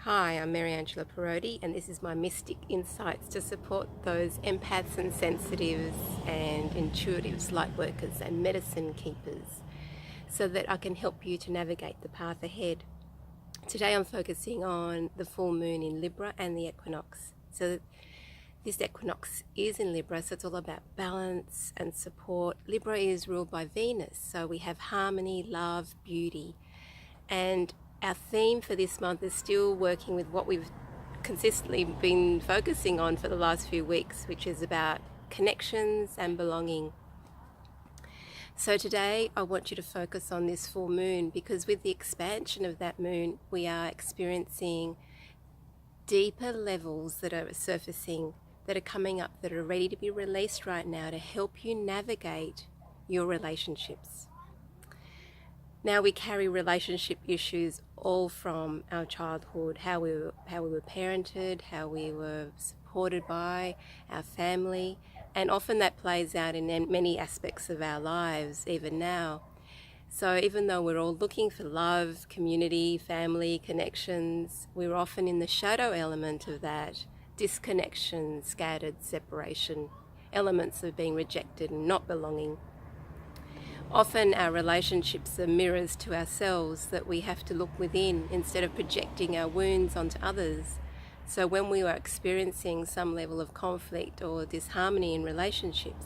Hi, I'm Mary Angela Parodi, and this is my Mystic Insights to support those empaths and sensitives and intuitives, light workers and medicine keepers, so that I can help you to navigate the path ahead. Today I'm focusing on the full moon in Libra and the equinox. So this equinox is in Libra, so it's all about balance and support. Libra is ruled by Venus, so we have harmony, love, beauty. And our theme for this month is still working with what we've consistently been focusing on for the last few weeks, which is about connections and belonging. So today I want you to focus on this full moon, because with the expansion of that moon, we are experiencing deeper levels that are surfacing, that are coming up, that are ready to be released right now to help you navigate your relationships. Now we carry relationship issues all from our childhood, how we were parented, how we were supported by our family, and often that plays out in many aspects of our lives, even now. So even though we're all looking for love, community, family, connections, we're often in the shadow element of that: disconnection, scattered, separation, elements of being rejected and not belonging. Often our relationships are mirrors to ourselves that we have to look within instead of projecting our wounds onto others. So when we are experiencing some level of conflict or disharmony in relationships,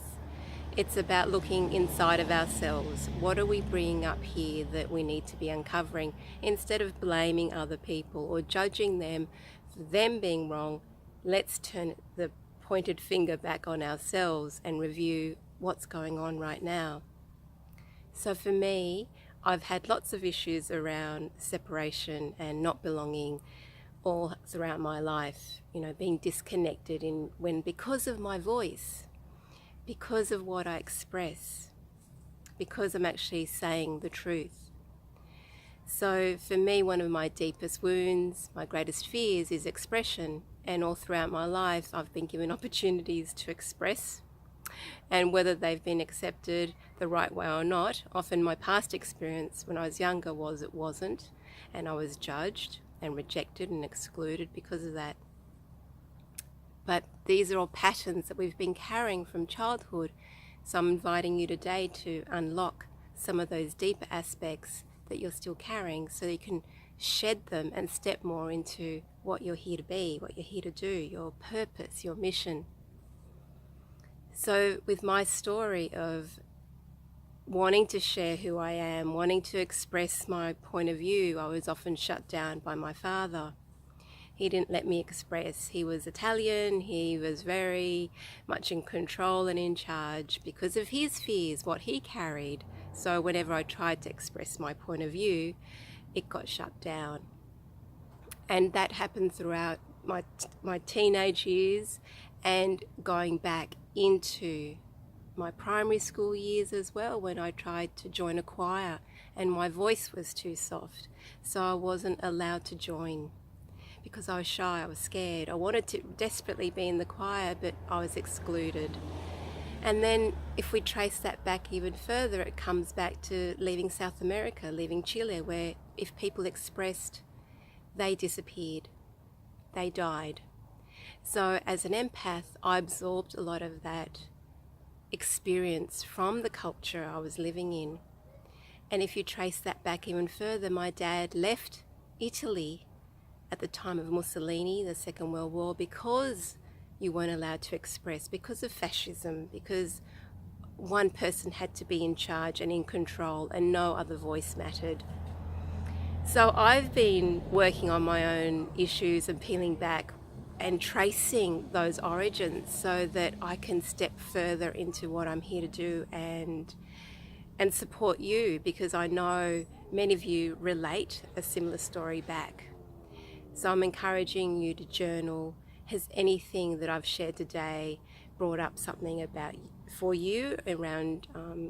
it's about looking inside of ourselves. What are we bringing up here that we need to be uncovering, instead of blaming other people or judging them for them being wrong? Let's turn the pointed finger back on ourselves and review what's going on right now. So for me, I've had lots of issues around separation and not belonging all throughout my life, being disconnected because of my voice, because of what I express, because I'm actually saying the truth. So for me, one of my deepest wounds, my greatest fears, is expression. And all throughout my life, I've been given opportunities to express. And whether they've been accepted the right way or not, often my past experience when I was younger was it wasn't, and I was judged and rejected and excluded because of that. But these are all patterns that we've been carrying from childhood. So I'm inviting you today to unlock some of those deeper aspects that you're still carrying, so you can shed them and step more into what you're here to be, what you're here to do, your purpose, your mission. So with my story of wanting to share who I am, wanting to express my point of view, I was often shut down by my father. He didn't let me express. He was Italian, he was very much in control and in charge because of his fears, what he carried. So whenever I tried to express my point of view, it got shut down. And that happened throughout my teenage years and going back into my primary school years as well, when I tried to join a choir and my voice was too soft, so I wasn't allowed to join because I was shy, I was scared. I wanted to desperately be in the choir, but I was excluded. And then if we trace that back even further, it comes back to leaving South America, leaving Chile, where if people expressed, they disappeared, they died. So as an empath, I absorbed a lot of that experience from the culture I was living in. And if you trace that back even further, my dad left Italy at the time of Mussolini, the Second World War, because you weren't allowed to express, because of fascism, because one person had to be in charge and in control and no other voice mattered. So I've been working on my own issues and peeling back and tracing those origins so that I can step further into what I'm here to do and support you, because I know many of you relate a similar story back. So I'm encouraging you to journal. Has anything that I've shared today brought up something about for you around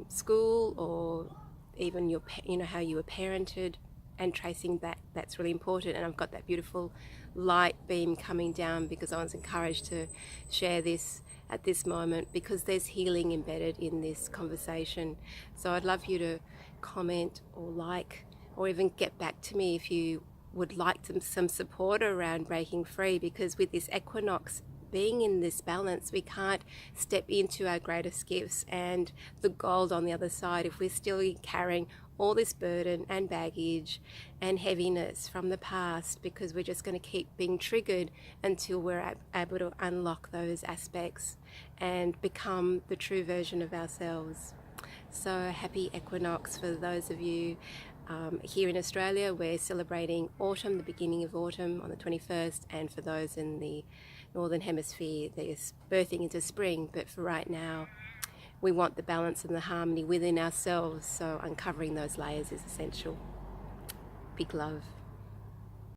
school, or even your how you were parented? And tracing back, that's really important. And I've got that beautiful light beam coming down because I was encouraged to share this at this moment, because there's healing embedded in this conversation. So I'd love you to comment or like, or even get back to me if you would like some support around breaking free, because with this equinox being in this balance, we can't step into our greatest gifts and the gold on the other side if we're still carrying all this burden and baggage and heaviness from the past, because we're just going to keep being triggered until we're able to unlock those aspects and become the true version of ourselves. So happy equinox for those of you here in Australia. We're celebrating autumn, the beginning of autumn on the 21st, and for those in the Northern Hemisphere, they're birthing into spring. But for right now, we want the balance and the harmony within ourselves, so uncovering those layers is essential. Big love.